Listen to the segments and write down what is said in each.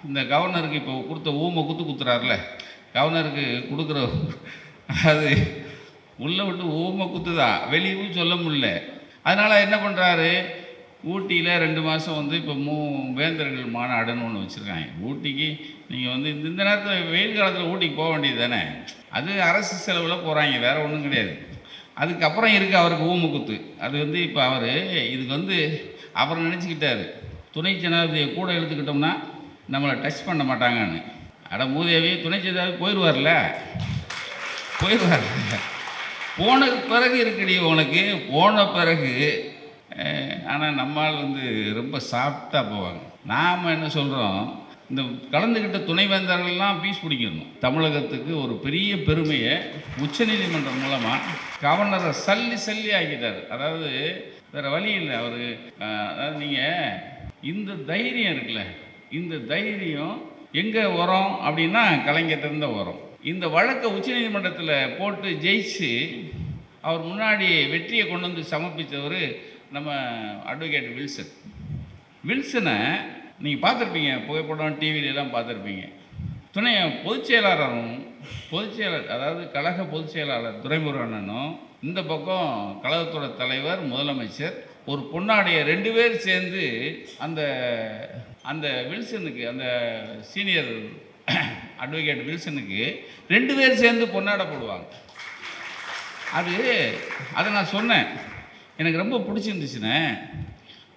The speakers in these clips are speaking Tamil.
இந்த கவர்னருக்கு இப்போ கொடுத்த ஊமை குத்துறாருல, கவர்னருக்கு கொடுக்குற அது உள்ளே விட்டு ஊமை குத்து தான், வெளியவும் சொல்ல முடியல. அதனால் என்ன பண்ணுறாரு, ஊட்டியில் 2 மாதம் வந்து இப்போ வேந்தர்கள் மாநாடுன்னு ஒன்று வச்சுருக்காங்க. ஊட்டிக்கு நீங்கள் வந்து இந்த நேரத்தில் வெயில் காலத்தில் ஊட்டிக்கு போக வேண்டியது தானே, அது அரசு செலவில் போகிறாங்க, வேறு ஒன்றும் கிடையாது. அதுக்கப்புறம் இருக்குது அவருக்கு ஊமுக்குத்து. அது வந்து இப்போ அவர் இதுக்கு வந்து அவர் நினச்சிக்கிட்டார், துணை ஜனாதிபதியை கூட எடுத்துக்கிட்டோம்னா நம்மளை டச் பண்ண மாட்டாங்கன்னு. அட மூதேவி, துணை ஜனாதிபதி போயிடுவார்ல, போயிடுவார். போன பிறகு இருக்குடி உனக்கு, போன பிறகு. ஆனால் நம்மால் வந்து ரொம்ப சாஃப்டாக போவாங்க. நாம் என்ன சொல்கிறோம், இந்த கலந்துக்கிட்ட துணைவேந்தர்கள்லாம் பீஸ் பிடிக்கணும். தமிழகத்துக்கு ஒரு பெரிய பெருமையை உச்சநீதிமன்றம் மூலமாக கவர்னரை சல்லி ஆக்கிட்டார். அதாவது வேறு வழி இல்லை அவர். அதாவது நீங்கள் இந்த தைரியம் இருக்குல்ல, இந்த தைரியம் எங்கே வரும் அப்படின்னா கலைஞர்கிட்ட வரும். இந்த வழக்கை உச்சநீதிமன்றத்தில் போட்டு ஜெயிச்சு அவர் முன்னாடி வெற்றியை கொண்டு வந்து சமர்ப்பித்தவர் நம்ம அட்வொகேட் வில்சனை நீங்கள் பார்த்துருப்பீங்க, புகைப்படம் டிவிலெலாம் பார்த்துருப்பீங்க. துணை பொதுச்செயலாளரும் அதாவது கழக பொதுச்செயலாளர் துரைமுருகனும், இந்த பக்கம் கழகத்தோட தலைவர் முதலமைச்சர், ஒரு பொன்னாடைய 2 பேர் சேர்ந்து அந்த அந்த வில்சனுக்கு, அந்த சீனியர் அட்வொகேட் வில்சனுக்கு 2 பேர் சேர்ந்து பொன்னாடை போடுவாங்க. அதை நான் சொன்னேன், எனக்கு ரொம்ப பிடிச்சிருந்துச்சுண்ணே.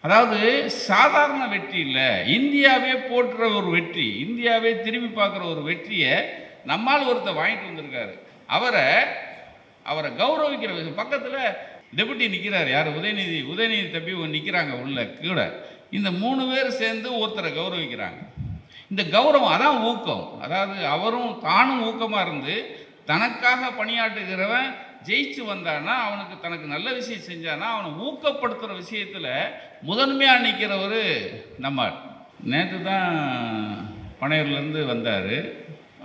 அதாவது சாதாரண வெற்றி இல்லை, இந்தியாவே போற்றுற ஒரு வெற்றி, இந்தியாவே திரும்பி பார்க்குற ஒரு வெற்றியை நம்மால் ஒருத்தர் வாங்கிட்டு வந்திருக்காரு. அவரை கௌரவிக்கிற பக்கத்தில் டெபுட்டி நிற்கிறார், யார், உதயநிதி தம்பி நிற்கிறாங்க உள்ள கூட. இந்த 3 பேர் சேர்ந்து ஒருத்தரை கௌரவிக்கிறாங்க. இந்த கௌரவம் அதான் ஊக்கம். அதாவது அவரும் தானும் ஊக்கமாக இருந்து தனக்காக பணியாற்றுகிறவன் ஜெயிச்சு வந்தானா, அவனுக்கு தனக்கு நல்ல விஷயம் செஞ்சானா, அவனை ஊக்கப்படுத்துகிற விஷயத்தில் முதன்மையாக நிற்கிறவர் நம்ம. நேற்று தான் பனையூர்லேருந்து வந்தார்.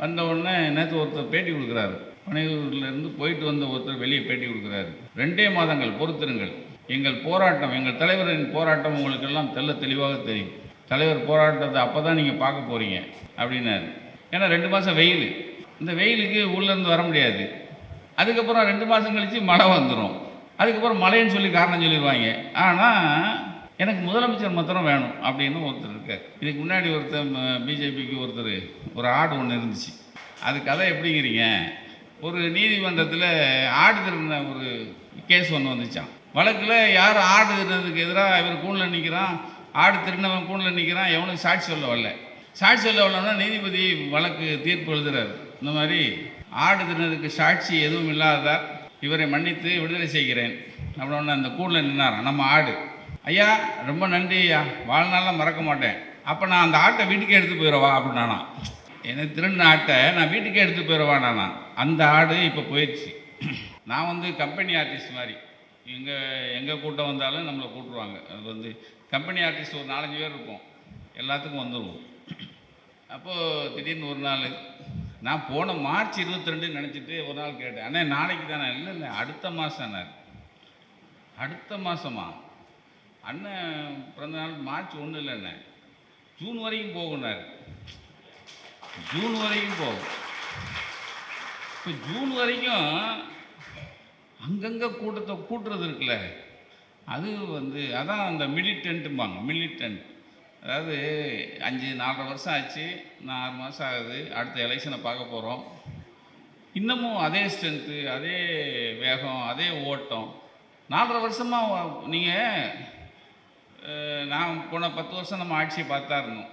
வந்த உடனே நேற்று ஒருத்தர் பேட்டி கொடுக்குறாரு, பனையூர்லேருந்து போயிட்டு வந்த ஒருத்தர் வெளியே பேட்டி கொடுக்குறாரு. 2 மாதங்கள் பொறுத்திருங்கள், எங்கள் போராட்டம், எங்கள் தலைவரின் போராட்டம் உங்களுக்கெல்லாம் தெளிவாக தெரியும். தலைவர் போராட்டத்தை அப்போ தான் நீங்கள் பார்க்க போகிறீங்க அப்படின்னாரு. ஏன்னா 2 மாதம் வெயில், இந்த வெயிலுக்கு உள்ளேருந்து வர முடியாது. அதுக்கப்புறம் 2 மாதம் கழித்து மழை வந்துடும். அதுக்கப்புறம் மழைன்னு சொல்லி காரணம் சொல்லிடுவாங்க. ஆனால் எனக்கு முதலமைச்சர் மாத்திரம் வேணும் அப்படின்னு ஒருத்தர் இருக்கார். இதுக்கு முன்னாடி ஒருத்தர் பிஜேபிக்கு ஒரு ஆடு ஒன்று இருந்துச்சு. அது கதை எப்படிங்கிறீங்க, ஒரு நீதிமன்றத்தில் ஆடு திருடின ஒரு கேஸ் ஒன்று வந்துச்சான். வழக்கில் யார் ஆடு திருடினதுக்கு எதிராக இவர் கூண்டில் நிற்கிறான், ஆடு திருடினவன் கூண்டில் நிற்கிறான், எவனுக்கு சாட்சி சொல்ல வரல. சாட்சி சொல்ல வரலன்னா நீதிபதி வழக்கு தீர்ப்பு எழுதுறாரு, இந்த மாதிரி ஆடு திருடினதுக்கு சாட்சி எதுவும் இல்லாததால் இவரை மன்னித்து விடுதலை செய்கிறேன் அப்படின்னு அந்த கூண்டில் நின்னாரான் நம்ம ஆடு. ஐயா ரொம்ப நன்றி ஐயா, வாழ்நாளெலாம் மறக்க மாட்டேன். அப்போ நான் அந்த ஆட்டை வீட்டுக்கே எடுத்து போயிடவா அப்படின்னானா. எனக்கு திருடின ஆட்டை நான் வீட்டுக்கே எடுத்து போயிடவா நானா. அந்த ஆடு இப்போ போயிடுச்சு. நான் வந்து கம்பெனி ஆர்டிஸ்ட் மாதிரி, எங்கே கூட்டம் வந்தாலும் நம்மளை கூட்டுருவாங்க. அது வந்து கம்பெனி ஆர்டிஸ்ட் ஒரு 4-5 பேர் இருப்போம், எல்லாத்துக்கும் வந்துடுவோம். அப்போது திடீர்னு ஒரு நாள் நான் போன மார்ச் 22 நினச்சிட்டு ஒரு நாள் கேட்டேன், அண்ணே நாளைக்கு தானே? இல்லை அடுத்த மாதம். அடுத்த மாதமா? அண்ணன் பிறந்த நாள் மார்ச் 1 இல்லைண்ணே, ஜூன் வரைக்கும் போகுனார். ஜூன் வரைக்கும் போகும். இப்போ ஜூன் வரைக்கும் அங்கங்கே கூட்டுறது இருக்குல்ல, அது வந்து அதான் அந்த மிலிட்டன்ட்டும்பாங்க. மிலிட்டன்ட் அதாவது 4.5 வருஷம் ஆச்சு, 6 மாதம் ஆகுது, அடுத்த எலெக்ஷனை பார்க்க போகிறோம். இன்னமும் அதே ஸ்ட்ரென்த்து, அதே வேகம், அதே ஓட்டம். 4.5 வருஷமாக நீங்கள் நான் போன 10 வருஷம் நம்ம ஆட்சியை பார்த்தா இருந்தோம்.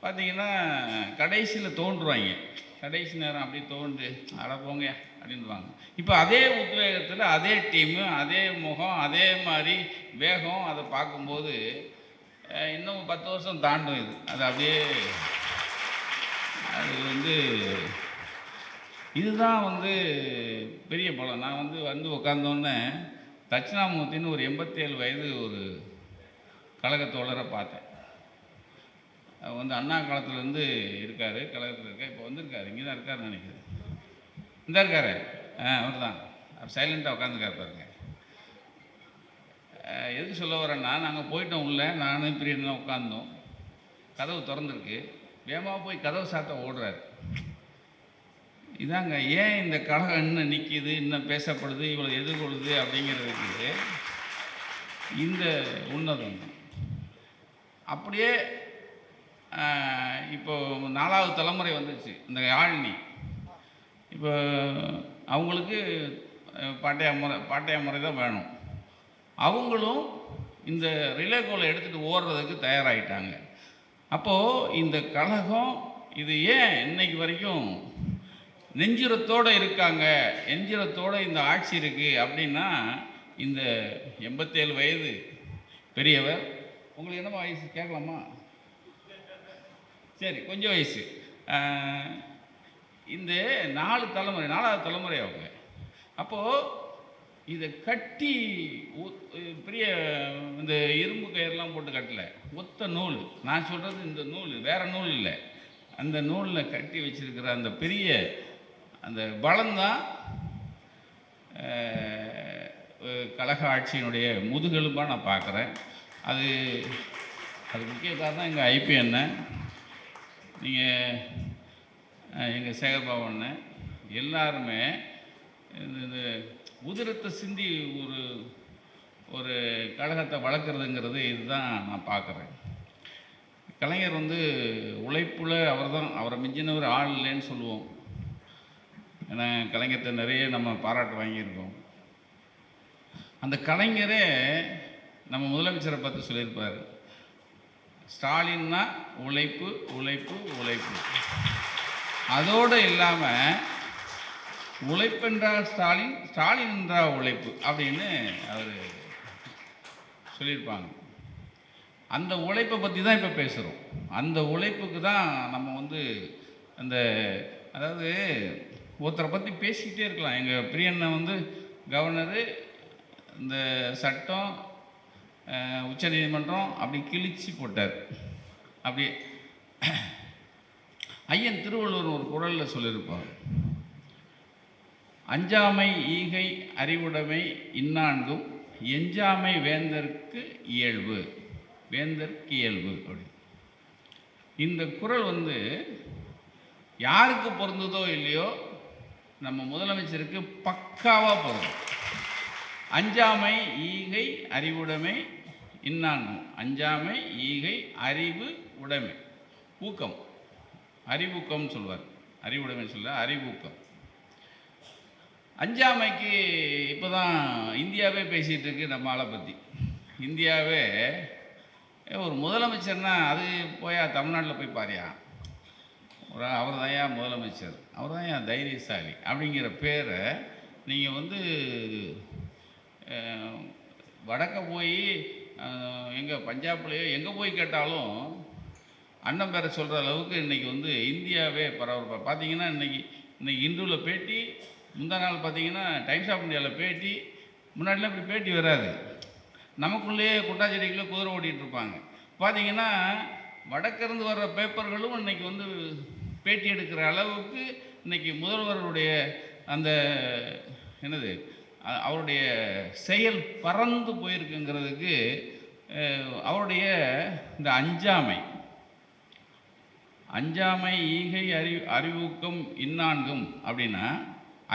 பார்த்தீங்கன்னா கடைசியில் தோன்றுவாங்க, கடைசி நேரம் அப்படியே தோன்று அட போங்க அப்படின்வாங்க. இப்போ அதே உத்வேகத்தில் அதே டீமு, அதே முகம், அதே மாதிரி வேகம். அதை பார்க்கும்போது இன்னும் 10 வருஷம் தாண்டும் இது. அது அப்படியே அது வந்து இதுதான் வந்து பெரிய பலம். நான் வந்து உட்காந்தோன்னே தட்சிணாமூர்த்தின்னு ஒரு 87 வயது ஒரு கழக தோழரை பார்த்தேன். அவர் வந்து அண்ணா காலத்துலேருந்து இருக்கார், கழகத்தில் இருக்கார். இப்போ வந்திருக்காரு, இங்கே தான் இருக்காருன்னு நினைக்கிறேன். இந்த இருக்காரு, அவர் தான். அவர் சைலண்ட்டாக உட்காந்துருக்காரு பாருங்க. எதுக்கு சொல்ல வரேன்னா, நாங்கள் போயிட்டோம் உள்ள, நானும் பிரியன் தான் உட்காந்தோம். கதவு திறந்துருக்கு, வேகமாக போய் கதவு சாத்த ஓடுறாரு. இதாங்க ஏன் இந்த கழகம் இன்னும் நிற்கிது, இன்னும் பேசப்படுது, இவ்வளோ எதிர்கொள்ளுது அப்படிங்கிறதுக்கு இந்த உன்னதம். அப்படியே இப்போ 4வது தலைமுறை வந்துச்சு இந்த யாழினி. இப்போ அவங்களுக்கு பாட்டையா முறை தான் வேணும். அவங்களும் இந்த ரிலே கோலை எடுத்துகிட்டு ஓடுறதுக்கு தயாராகிட்டாங்க. அப்போது இந்த கழகம் இது ஏன் இன்னைக்கு வரைக்கும் நெஞ்சுரத்தோடு இருக்காங்க, நெஞ்சுரத்தோடு இந்த ஆட்சி இருக்குது அப்படின்னா, இந்த 87 வயது பெரியவர், உங்களுக்கு என்னமா வயசு கேட்கலாமா? சரி, கொஞ்சம் வயசு. இந்த 4வது தலைமுறை அவங்க. அப்போது இதை கட்டி பெரிய இந்த இரும்பு கயிறுலாம் போட்டு கட்டலை, ஒத்த நூல். நான் சொல்கிறது இந்த நூல் வேறு நூல் இல்லை, அந்த நூலில் கட்டி வச்சிருக்கிற அந்த பெரிய அந்த பலம்தான் கழக ஆட்சியினுடைய முதுகெலும்பாக நான் பார்க்குறேன். அது முக்கிய காரணம் எங்கள் ஐபி அண்ணன், நீங்கள் எங்கள் சேகர்பாபு அண்ணன் எல்லாருமே இந்த உதிரத்தை சிந்தி ஒரு கழகத்தை வளர்க்குறதுங்கிறது இதுதான் நான் பார்க்குறேன். கலைஞர் உழைப்பில் அவரை மிஞ்சினவர் ஆள் இல்லைன்னு சொல்லுவோம். ஏன்னா கலைஞர்கிட்ட நிறைய நம்ம பாராட்டு வாங்கியிருக்கோம். அந்த கலைஞரே நம்ம முதலமைச்சரை பார்த்து சொல்லியிருப்பார், ஸ்டாலின்னா உழைப்பு உழைப்பு உழைப்பு. அதோடு இல்லாமல் உழைப்பென்றால் ஸ்டாலின், ஸ்டாலின் என்றால் உழைப்பு அப்படின்னு அவர் சொல்லியிருப்பாங்க. அந்த உழைப்பை பற்றி தான் இப்போ பேசுகிறோம். அந்த உழைப்புக்கு தான் நம்ம அந்த அதாவது ஒருத்தரை பற்றி பேசிக்கிட்டே இருக்கலாம். எங்கள் பிரியண்ணை கவர்னரு, இந்த சட்டம், உச்சநீதிமன்றம் அப்படி கிழிச்சு போட்டார். அப்படி ஐயன் திருவள்ளுவர் ஒரு குறளில் சொல்லியிருப்பார், அஞ்சாமை ஈகை அறிவுடைமை இந்நான்கும் எஞ்சாமை வேந்தற்கு இயல்பு, வேந்தற்கு இயல்பு அப்படி. இந்த குறள் யாருக்கு பொருந்ததோ இல்லையோ நம்ம முதலமைச்சருக்கு பக்காவாக பொருந்தும். அஞ்சாமை ஈகை அறிவுடைமை இன்னான்கும், அஞ்சாமை ஈகை அறிவு உடைமை, ஊக்கம், அறிவூக்கம் சொல்வார், அறிவுடைமை சொல்ல அறிவூக்கம். அஞ்சாமைக்கு இப்போ தான் இந்தியாவே பேசிகிட்டு இருக்கு நம்ம ஆளை பற்றி. இந்தியாவே ஒரு முதலமைச்சர்னா அது போயா தமிழ்நாட்டில் போய் பாரியா, அவர் தான் ஏன் முதலமைச்சர், அவர் தான் ஏன் தைரியசாலி அப்படிங்கிற பேரை நீங்கள் வடக்க போய் எங்கே பஞ்சாப்லேயோ எங்கே போய் கேட்டாலும் அண்ணன் பேரை சொல்கிற அளவுக்கு இன்றைக்கி இந்தியாவே பரபரப்பாக. பார்த்தீங்கன்னா இன்றைக்கி இந்துவில் பேட்டி, முந்தா நாள் பார்த்தீங்கன்னா டைம்ஸ் ஆஃப் இந்தியாவில் பேட்டி. முன்னாடிலாம் இப்படி பேட்டி வராது, நமக்குள்ளேயே குட்டாச்செடிக்குள்ளே குதிரை ஓட்டிகிட்டு இருப்பாங்க. பார்த்தீங்கன்னா வடக்கிருந்து வர்ற பேப்பர்களும் இன்றைக்கி பேட்டி எடுக்கிற அளவுக்கு இன்றைக்கி முதல்வருடைய அந்த அவருடைய செயல் பறந்து போயிருக்குங்கிறதுக்கு அவருடைய இந்த அஞ்சாமை ஈகை அறிவூக்கம் இந்நான்கும் அப்படின்னா,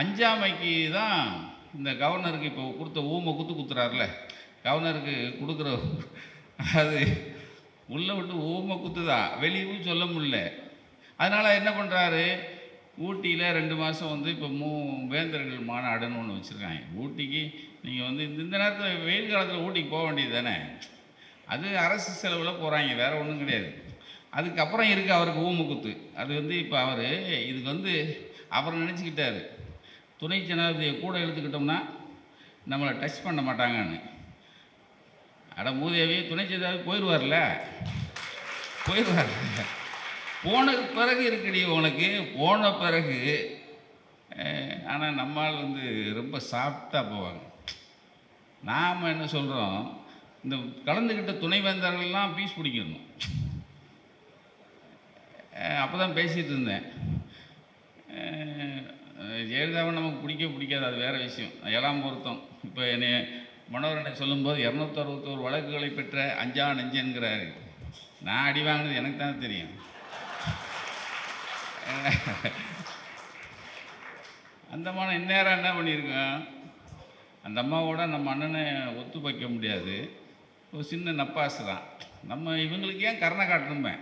அஞ்சாமைக்கு தான் இந்த கவர்னருக்கு இப்போ கொடுத்த ஊமை குத்துறாருல, கவர்னருக்கு கொடுக்குற அது உள்ளே விட்டு ஊமை குத்து தான், வெளியவும் சொல்ல முடியல. அதனால் என்ன பண்ணுறாரு, ஊட்டியில் 2 மாதம் இப்போ வேந்தர்கள் மாநாடுன்னு ஒன்று வச்சுருக்காங்க. ஊட்டிக்கு நீங்கள் இந்த நேரத்தில் வெயில் காலத்தில் ஊட்டிக்கு போக வேண்டியது தானே, அது அரசு செலவில் போகிறாங்க, வேறு ஒன்றும் கிடையாது. அதுக்கப்புறம் இருக்குது அவருக்கு ஊமுக்குத்து. அது இப்போ அவர் இதுக்கு அவர் நினச்சிக்கிட்டார், துணை ஜனாதிபதியை கூட இழுத்துக்கிட்டோம்னா நம்மளை டச் பண்ண மாட்டாங்கன்னு. அட மூதேவி, துணை ஜனாதிபதி போயிடுவார்ல, போன பிறகு இருக்குடி உனக்கு, போன பிறகு. ஆனால் நம்மால் ரொம்ப சாஃப்டாக போவாங்க. நாம் என்ன சொல்கிறோம், இந்த கலந்துக்கிட்ட துணைவேந்தர்கள்லாம் பீஸ் பிடிக்கணும். அப்போ தான் பேசிகிட்டு இருந்தேன், ஜெயலலிதாவை நமக்கு பிடிக்காது, அது வேறு விஷயம், எல்லாம் பொருத்தம். இப்போ என்னை மனோரனை சொல்லும்போது 261 வழக்குகளை பெற்ற அஞ்சா நெஞ்சன்கிறாரு. நான் அடி வாங்கினது எனக்கு தானே தெரியும். அந்த அம்மா இந்நேரம் என்ன பண்ணியிருக்கோம், அந்த அம்மாவோட நம்ம அண்ணனை ஒத்து வைக்க முடியாது. ஒரு சின்ன நப்பாசு தான். நம்ம இவங்களுக்கு ஏன் கருணை காட்டணுமே,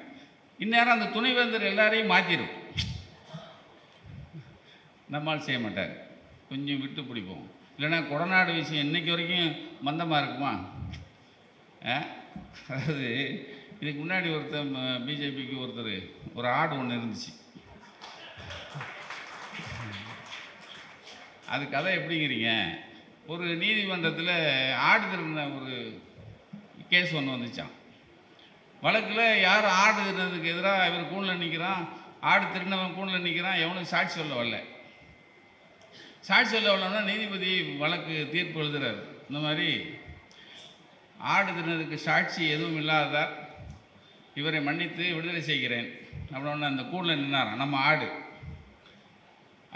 இந்நேரம் அந்த துணைவேந்தர் எல்லாரையும் மாற்றிடும். நம்மால் செய்ய மாட்டார். கொஞ்சம் விட்டு பிடிப்போம். இல்லைன்னா கொடநாடு விஷயம் இன்றைக்கி வரைக்கும் மந்தமாக இருக்குமா? அதாவது இதுக்கு முன்னாடி ஒருத்தர் பிஜேபிக்கு ஒரு ஆடு ஒன்று இருந்துச்சு. அது கதை எப்படிங்கிறீங்க, ஒரு நீதிமன்றத்தில் ஆடு திருடின ஒரு கேஸ் ஒன்று வந்துச்சான். வழக்கில் யார் ஆடு திருடினதுக்கு எதிராக இவர் கூண்டில் நிற்கிறான், ஆடு திருடினவன் கூண்டில் நிற்கிறான், எவனுக்கு சாட்சி சொல்ல வரல. சாட்சி சொல்ல வரலன்னா நீதிபதி வழக்கு தீர்ப்பு எழுதுறாரு, இந்த மாதிரி ஆடு திருடினதுக்கு சாட்சி எதுவும் இல்லாததால் இவரை மன்னித்து விடுதலை செய்கிறேன் அப்படின்னு அந்த கூண்டில் நின்னாரான் நம்ம ஆடு.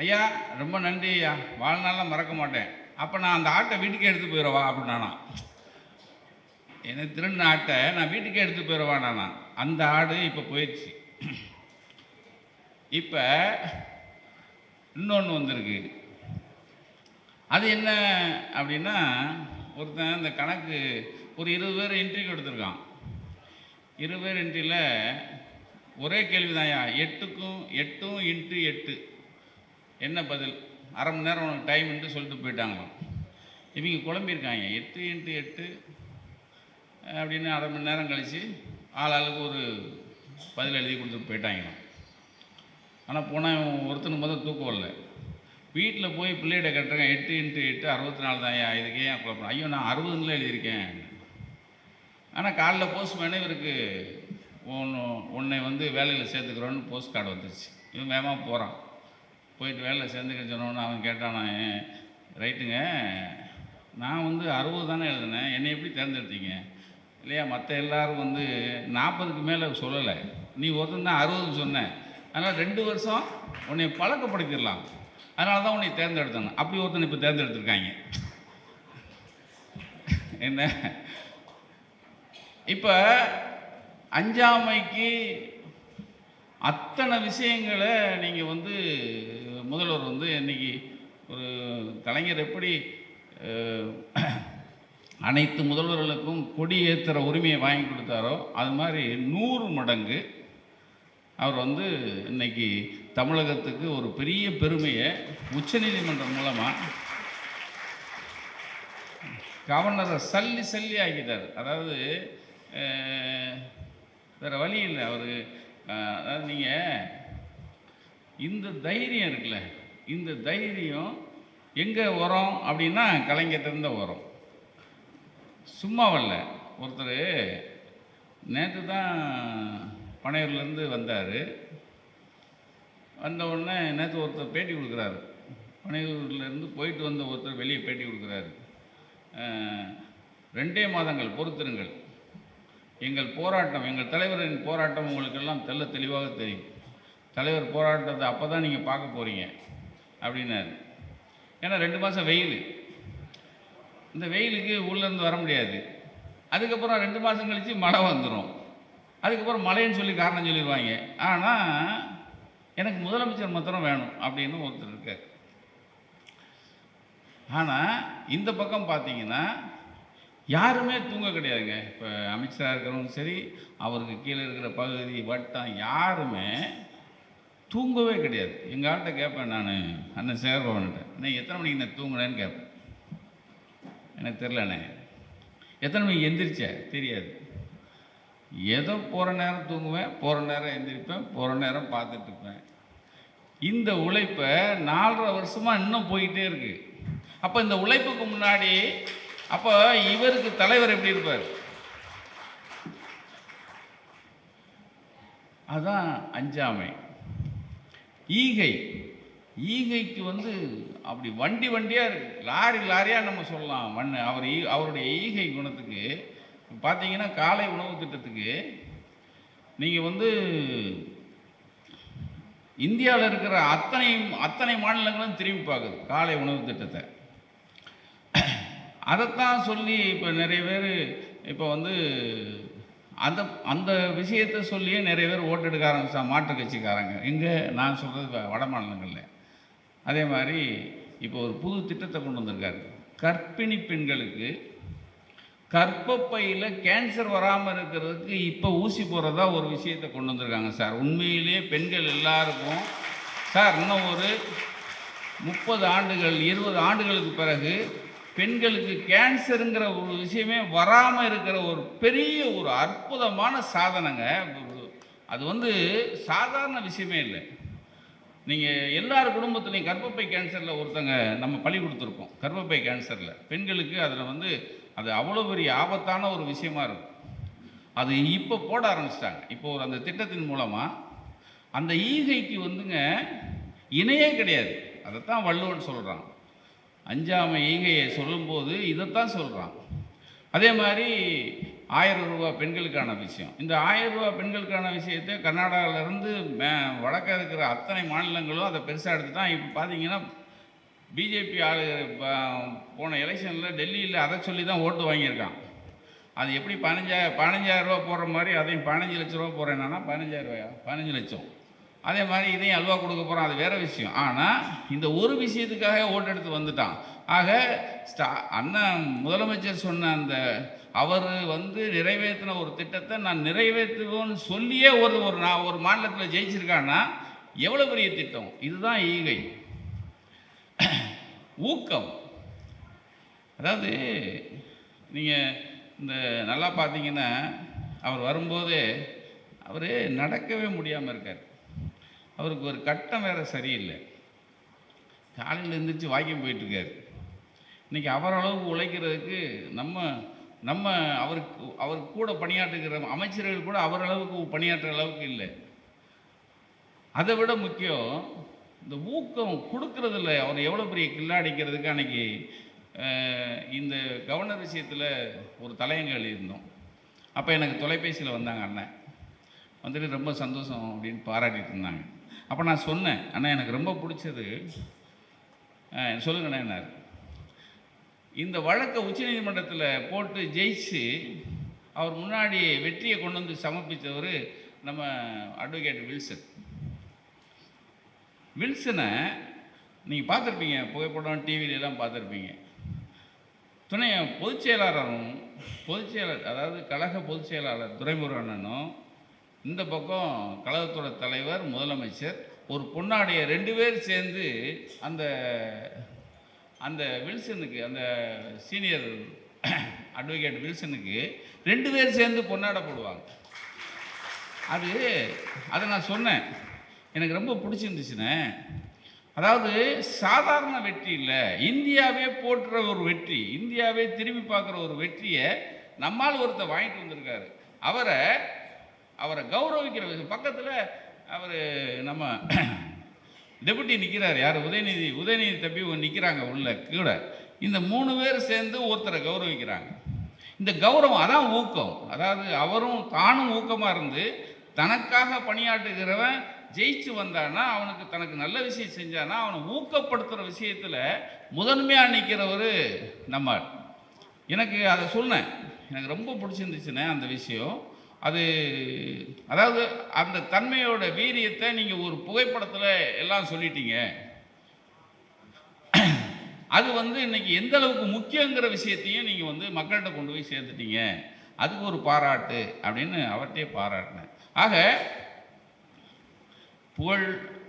ஐயா ரொம்ப நன்றி ஐயா, வாழ்நாளெலாம் மறக்க மாட்டேன். அப்போ நான் அந்த ஆட்டை வீட்டுக்கே எடுத்து போயிடவா அப்படின்னானா. எனக்கு திருடின ஆட்டை நான் வீட்டுக்கே எடுத்து போயிடவா நானா. அந்த ஆடு இப்போ போயிடுச்சு. இப்போ இன்னொன்று வந்திருக்கு. அது என்ன அப்படின்னா, ஒருத்தன் இந்த கணக்கு ஒரு 20 பேர் இன்ட்ரிக்கு எடுத்திருக்கான். 20 பேர் இன்ட்ரியில் ஒரே கேள்வி தான்யா, 8க்கும் 8 × 8 என்ன பதில், அரை மணி நேரம் உனக்கு டைம்ன்ட்டு சொல்லிட்டு போயிட்டாங்களாம். இவங்க குழம்பியிருக்காங்க, 8 × 8 அப்படின்னு அரை மணி நேரம் கழித்து ஆளுக்கு ஒரு பதில் எழுதி கொடுத்துட்டு போயிட்டாங்களாம். ஆனால் போனால் ஒருத்தனுக்கு முதல் தூக்கம் வரல. வீட்டில் போய் பிள்ளைகிட்ட கட்டுறேன், 8 × 8 64 தான்யா, இதுக்கு ஏன் குழப்பம். ஐயோ நான் 60ன்னு எழுதியிருக்கேன். ஆனால் காலைல போஸ்ட்மேனு இவருக்கு உன்னை வந்து வேலையில் சேர்த்துக்கிறோன்னு போஸ்ட் கார்டு வந்துருச்சு. இவன் வேகமாக போகிறான். போயிட்டு வேலையில் சேர்ந்துக்க சொன்னோன்னு அவன் கேட்டான், ரைட்டுங்க நான் வந்து 60 தானே எழுதினேன், என்னை எப்படி தேர்ந்தெடுத்தீங்க? இல்லையா, மற்ற எல்லோரும் வந்து 40க்கு மேலே சொல்லலை, நீ ஒருத்தன் தான் 60ன்னு சொன்னேன், அதனால் 2 வருஷம் உன்னை பழக்கப்படுத்திடலாம், அதனால தான் உன்னை தேர்ந்தெடுத்தாங்க. அப்படி ஒருத்தனை இப்போ தேர்ந்தெடுத்திருக்காங்க. என்ன இப்போ அஞ்சாமைக்கு அத்தனை விஷயங்களை நீங்கள் வந்து முதல்வர் வந்து இன்றைக்கி ஒரு கலைஞர் எப்படி அனைத்து முதல்வர்களுக்கும் கொடி ஏற்றுற உரிமையை வாங்கி கொடுத்தாரோ அது மாதிரி 100 மடங்கு அவர் வந்து இன்றைக்கி தமிழகத்துக்கு ஒரு பெரிய பெருமையை உச்சநீதிமன்றம் மூலமாக கவர்னரை சல்லி ஆக்கிட்டார். அதாவது வேறு வழி இல்லை அவர். அதாவது நீங்கள் இந்த தைரியம் இருக்குல்ல, இந்த தைரியம் எங்கே வரும் அப்படின்னா கலைஞர்கிட்ட வரும், சும்மா வரல. ஒருத்தர் நேற்று தான் பனையூர்லேருந்து வந்தார். வந்த உடனே நேற்று ஒருத்தர் பேட்டி கொடுக்குறாரு, பனையூர்லேருந்து போயிட்டு வந்த ஒருத்தர் வெளியே பேட்டி கொடுக்குறாரு. 2 மாதங்கள் பொறுத்திருங்கள், எங்கள் போராட்டம், எங்கள் தலைவரின் போராட்டம் உங்களுக்கெல்லாம் தெளிவாக தெரியும். தலைவர் போராட்டத்தை அப்போ தான் நீங்கள் பார்க்க போகிறீங்க அப்படின்னாரு. ஏன்னா 2 மாதம் வெயில், இந்த வெயிலுக்கு உள்ளேருந்து வர முடியாது. அதுக்கப்புறம் 2 மாதம் கழித்து மழை வந்துடும். அதுக்கப்புறம் மழைன்னு சொல்லி காரணம் சொல்லிடுவாங்க. ஆனால் எனக்கு முதலமைச்சர் மாத்திரம் வேணும் அப்படின்னு ஒருத்தர் இருக்கார். ஆனால் இந்த பக்கம் பார்த்தீங்கன்னா யாருமே தூங்க கிடையாதுங்க. இப்போ அமைச்சராக இருக்கிறவங்க சரி, அவருக்கு கீழே இருக்கிற பகுதி வட்டம் யாருமே தூங்கவே கிடையாது. எங்கள் ஆள்கிட்ட கேட்பேன் நான், அண்ணன் சேகர்பவன்கிட்ட, அண்ணே எத்தனை மணிக்கு நான் தூங்கினேன்னு கேட்பேன். எனக்கு தெரிலண்ணே. எத்தனை மணிக்கு எந்திரிச்சேன் தெரியாது. ஏதோ போகிற நேரம் தூங்குவேன், போகிற நேரம் எந்திரிப்பேன், போகிற நேரம் பார்த்துட்ருப்பேன். இந்த உழைப்பை 4.5 வருஷமாக இன்னும் போயிட்டே இருக்குது. அப்போ இந்த உழைப்புக்கு முன்னாடி அப்போ இவருக்கு தலைவர் எப்படி இருப்பார்? அதுதான் அஞ்சாமை. ஈகைக்கு வந்து அப்படி வண்டியாக இருக்குது, லாரியாக நம்ம சொல்லலாம். அவருடைய ஈகை குணத்துக்கு பார்த்தீங்கன்னா காலை உணவு திட்டத்துக்கு நீங்கள் வந்து இந்தியாவில் இருக்கிற அத்தனை மாநிலங்களும் திரும்பி பார்க்குது காலை உணவு திட்டத்தை. அதைத்தான் சொல்லி இப்போ நிறைய பேர் இப்போ வந்து அந்த அந்த விஷயத்தை சொல்லியே நிறைய பேர் ஓட்டு எடுக்க ஆரம்பிச்சா மாற்று கட்சிக்காரங்க. எங்கே நான் சொல்கிறது வட மாநிலங்களில். அதே மாதிரி இப்போ ஒரு புது திட்டத்தை கொண்டு வந்திருக்காரு. கர்ப்பிணி பெண்களுக்கு கர்ப்பப்பையில் கேன்சர் வராமல் இருக்கிறதுக்கு இப்போ ஊசி போடுறதா ஒரு விஷயத்தை கொண்டு வந்திருக்காங்க சார். உண்மையிலேயே பெண்கள் எல்லாருக்கும் சார் இன்னும் ஒரு 30 ஆண்டுகள் 20 ஆண்டுகளுக்கு பிறகு பெண்களுக்கு கேன்சருங்கிற ஒரு விஷயமே வராமல் இருக்கிற ஒரு பெரிய ஒரு அற்புதமான சாதனைங்க. அது வந்து சாதாரண விஷயமே இல்லை. நீங்கள் எல்லார் குடும்பத்துலேயும் கர்ப்பப்பை கேன்சரில் ஒருத்தங்க நம்ம பலி கொடுத்துருக்கோம். கர்ப்பப்பை கேன்சரில் பெண்களுக்கு அதில் வந்து அது அவ்வளோ பெரிய ஆபத்தான ஒரு விஷயமா இருக்கும். அது இப்போ போட ஆரம்பிச்சிட்டாங்க. இப்போ ஒரு அந்த திட்டத்தின் மூலமாக அந்த ஈகைக்கு வந்துங்க இணையே கிடையாது. அதைத்தான் வள்ளுவன் சொல்கிறான். அஞ்சாமை ஈகையை சொல்லும்போது இதைத்தான் சொல்கிறான். அதே மாதிரி 1000 ரூபா பெண்களுக்கான விஷயம். இந்த 1000 ரூபா பெண்களுக்கான விஷயத்தை கர்நாடகாவிலேருந்து வடக்க இருக்கிற அத்தனை மாநிலங்களும் அதை பெருசாக எடுத்துட்டான். இப்போ பார்த்தீங்கன்னா பிஜேபி ஆளு போன எலெக்ஷனில் டெல்லியில் அதை சொல்லி தான் ஓட்டு வாங்கியிருக்கான். அது எப்படி 15,000 ரூபா போடுற மாதிரி அதையும் 15 லட்ச ரூபா போடுறேன்னா 15,000 ரூபாயா 15 லட்சம். அதே மாதிரி இதையும் அல்வா கொடுக்க போகிறான். அது வேறு விஷயம். ஆனால் இந்த ஒரு விஷயத்துக்காக ஓட்டு எடுத்து வந்துட்டான். ஆக அண்ணன் முதலமைச்சர் சொன்ன அந்த அவர் வந்து நிறைவேற்றின ஒரு திட்டத்தை நான் நிறைவேற்றுவோன்னு சொல்லியே நான் ஒரு மாநிலத்தில் ஜெயிச்சிருக்கான்னா எவ்வளோ பெரிய திட்டம். இதுதான் ஈகை. ஊக்கம். அதாவது நீங்கள் இந்த நல்லா பார்த்தீங்கன்னா அவர் வரும்போது அவர் நடக்கவே முடியாமல் இருக்கார். அவருக்கு ஒரு கட்டம் வேறு சரியில்லை. காலையில் எழுந்திரிச்சு வாக்கிங் போயிட்டுருக்கார். இன்றைக்கி அவரளவுக்கு உழைக்கிறதுக்கு நம்ம அவருக்கு கூட பணியாற்றுகிற அமைச்சர்கள் கூட அவரளவுக்கு பணியாற்றுற அளவுக்கு இல்லை. அதை விட முக்கியம் இந்த ஊக்கம் கொடுக்கறதில்ல. அவர் எவ்வளோ பெரிய கில்லாடிக்கிறதுக்கு அன்றைக்கி இந்த கவர்னர் விஷயத்தில் ஒரு தலையங்க எழுதியிருந்தோம். அப்போ எனக்கு தொலைபேசியில் வந்தாங்க அண்ணன். வந்துட்டு ரொம்ப சந்தோஷம் அப்படின்னு பாராட்டிட்டு இருந்தாங்க. அப்போ நான் சொன்னேன், அண்ணா எனக்கு ரொம்ப பிடிச்சது சொல்லுங்கண்ணா என்னார், இந்த வழக்கை உச்சநீதிமன்றத்தில் போட்டு ஜெயிச்சு அவர் முன்னாடி வெற்றியை கொண்டு வந்து சமர்ப்பித்தவர் நம்ம அட்வொகேட் வில்சனை நீங்கள் பார்த்துருப்பீங்க. புகைப்படம் டிவிலெலாம் பார்த்துருப்பீங்க. துணை பொதுச்செயலாளர் அதாவது கழக பொதுச் செயலாளர் துரைமுருகனும் இந்த பக்கம் கழகத்தோட தலைவர் முதலமைச்சர் ஒரு பொன்னாடைய 2 பேர் சேர்ந்து அந்த அந்த வில்சனுக்கு அந்த சீனியர் அட்வொகேட் வில்சனுக்கு 2 பேர் சேர்ந்து பொன்னாட போடுவாங்க. அதை நான் சொன்னேன், எனக்கு ரொம்ப பிடிச்சிருந்துச்சுண்ணே. அதாவது சாதாரண வெற்றி இல்லை, இந்தியாவே போற்றுற ஒரு வெற்றி, இந்தியாவே திரும்பி பார்க்குற ஒரு வெற்றியை நம்மால் ஒருத்தர் வாங்கிட்டு வந்திருக்காரு. அவரை கௌரவிக்கிற விஷயம். பக்கத்தில் அவர் நம்ம டெபுட்டி நிற்கிறார். யார்? உதயநிதி தப்பி நிற்கிறாங்க உள்ள கூட. இந்த 3 பேர் சேர்ந்து ஒருத்தரை கௌரவிக்கிறாங்க. இந்த கௌரவம் அதான் ஊக்கம். அதாவது அவரும் தானும் ஊக்கமாக இருந்து தனக்காக பணியாற்றுகிறவன் ஜெயிச்சு வந்தானா, அவனுக்கு தனக்கு நல்ல விஷயம் செஞ்சானா அவனை ஊக்கப்படுத்துகிற விஷயத்தில் முதன்மையாக நிற்கிறவர் நம்ம. எனக்கு அதை சொன்னேன், எனக்கு ரொம்ப பிடிச்சிருந்துச்சுண்ணே அந்த விஷயம். அதாவது அந்த தன்மையோட வீரியத்தை நீங்கள் ஒரு புகைப்படத்தில் எல்லாம் சொல்லிட்டீங்க. அது இன்னைக்கு எந்த அளவுக்கு முக்கியங்கிற விஷயத்தையும் நீங்கள் மக்கள்கிட்ட கொண்டு போய் சேர்த்துட்டீங்க. அதுக்கு ஒரு பாராட்டு அப்படின்னு அவர்கிட்டே பாராட்டினேன். ஆக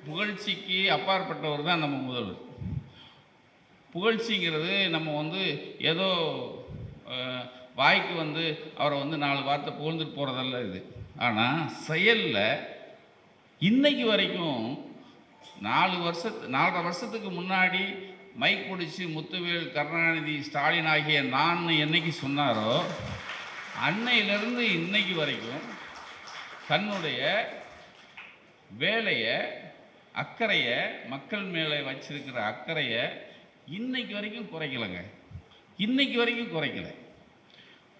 புகழ்ச்சிக்கு அப்பாற்பட்டவர் தான் நம்ம முதல்வர். புகழ்ச்சிங்கிறது நம்ம ஏதோ வாய்க்கு அவரை 4 வார்த்தை புகழ்ந்துட்டு போகிறதல்ல இது. ஆனால் செயலில் இன்னைக்கு வரைக்கும் 4.5 வருஷத்துக்கு முன்னாடி மைக் பிடிச்சி முத்துவேல், கருணாநிதி, ஸ்டாலின் ஆகிய நான் என்னைக்கு சொன்னாரோ அன்னையிலிருந்து இன்னைக்கு வரைக்கும் தன்னுடைய வேலையை, அக்கறையை, மக்கள் மேலே வச்சிருக்கிற அக்கறையை இன்னைக்கு வரைக்கும் குறைக்கலைங்க. இன்னைக்கு வரைக்கும் குறைக்கலை.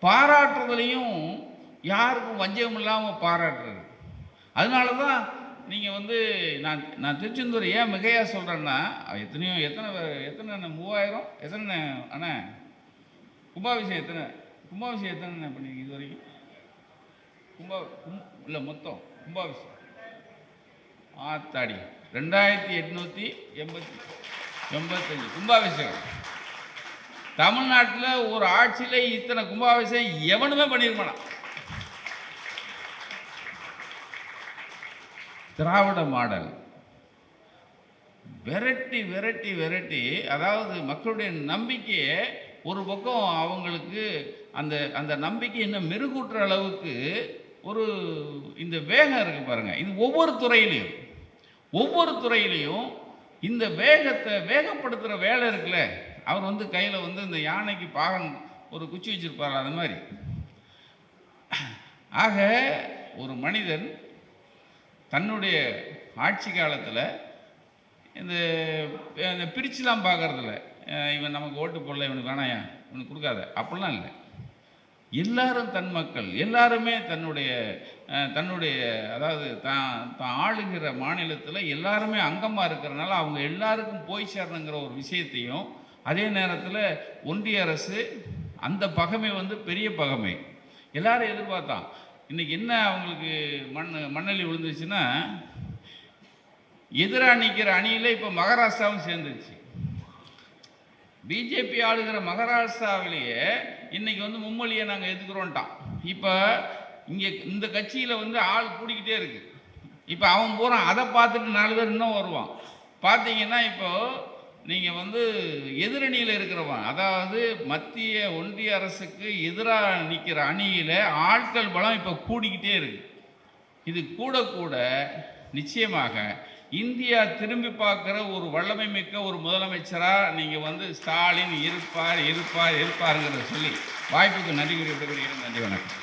பாராட்டுறதுலையும் யாருக்கும் வஞ்சகம் இல்லாமல் பாராட்டுறது. அதனால தான் நீங்கள் நான் திருச்செந்தூர் ஏன் மிகையாக சொல்கிறேன்னா, எத்தனை 3000 எத்தனை அண்ணா கும்பாபிஷேகம் எத்தனை பண்ணிங்க இது வரைக்கும்? இல்லை மொத்தம் கும்பாபிஷேகம் ஆத்தாடி 2885 கும்பாபிஷேகம். தமிழ்நாட்டில் ஒரு ஆட்சியில் இத்தனை கும்பாபிஷேகம் எவனுமே பண்ணியிருமானா. திராவிட மாடல் விரட்டி விரட்டி விரட்டி, அதாவது மக்களுடைய நம்பிக்கையை ஒரு பக்கம் அவங்களுக்கு அந்த அந்த நம்பிக்கை இன்னும் மெருகூட்டுற அளவுக்கு ஒரு இந்த வேகம் இருக்குது பாருங்கள். இது ஒவ்வொரு துறையிலையும் இந்த வேகத்தை வேகப்படுத்துகிற வேலை இருக்குல்ல. அவர் வந்து கையில் வந்து இந்த யானைக்கு பாகம் ஒரு குச்சி வச்சுருப்பார், அது மாதிரி. ஆக ஒரு மனிதன் தன்னுடைய ஆட்சி காலத்தில் இந்த பிரிச்சுலாம் பார்க்குறதில்ல. இவன் நமக்கு ஓட்டு போடல, இவனுக்கு வேணாயா, இவனுக்கு கொடுக்காத, அப்படிலாம் இல்லை. எல்லாரும் தன் மக்கள், எல்லாருமே தன்னுடைய அதாவது தான் ஆளுகிற மாநிலத்தில் எல்லாருமே அங்கமாக இருக்கிறனால அவங்க எல்லாருக்கும் போய் சேரணுங்கிற ஒரு விஷயத்தையும், அதே நேரத்தில் ஒன்றிய அரசு அந்த பகைமை வந்து பெரிய பகைமை எல்லாரும் எதிர்பார்த்தான். இன்றைக்கி என்ன அவங்களுக்கு மண்ணள்ளி விழுந்துச்சுன்னா, எதிராக நிற்கிற அணியில் இப்போ மகாராஷ்டிராவும் சேர்ந்துருச்சு. பிஜேபி ஆளுகிற மகாராஷ்டிராவிலேயே இன்றைக்கி வந்து மும்மொழியை நாங்கள் எதுக்குறோன்ட்டான். இப்போ இங்கே இந்த கட்சியில் வந்து ஆள் கூடிக்கிட்டே இருக்குது. இப்போ அவன் போகிறான், அதை பார்த்துட்டு 4 பேர் இன்னும் வருவான். பார்த்தீங்கன்னா இப்போது நீங்கள் வந்து எதிரணியில் இருக்கிறவன், அதாவது மத்திய ஒன்றிய அரசுக்கு எதிராக நிற்கிற அணியில் ஆட்கள் பலம் இப்போ கூடிக்கிட்டே இருக்குது. இது கூட கூட நிச்சயமாக இந்தியா திரும்பி பார்க்குற ஒரு வல்லமை மிக்க ஒரு முதலமைச்சராக நீங்கள் வந்து ஸ்டாலின் இருப்பாருங்கிறத சொல்லி வாய்ப்புக்கு நன்றி கூறி விடப்படுகிறேன். நன்றி, வணக்கம்.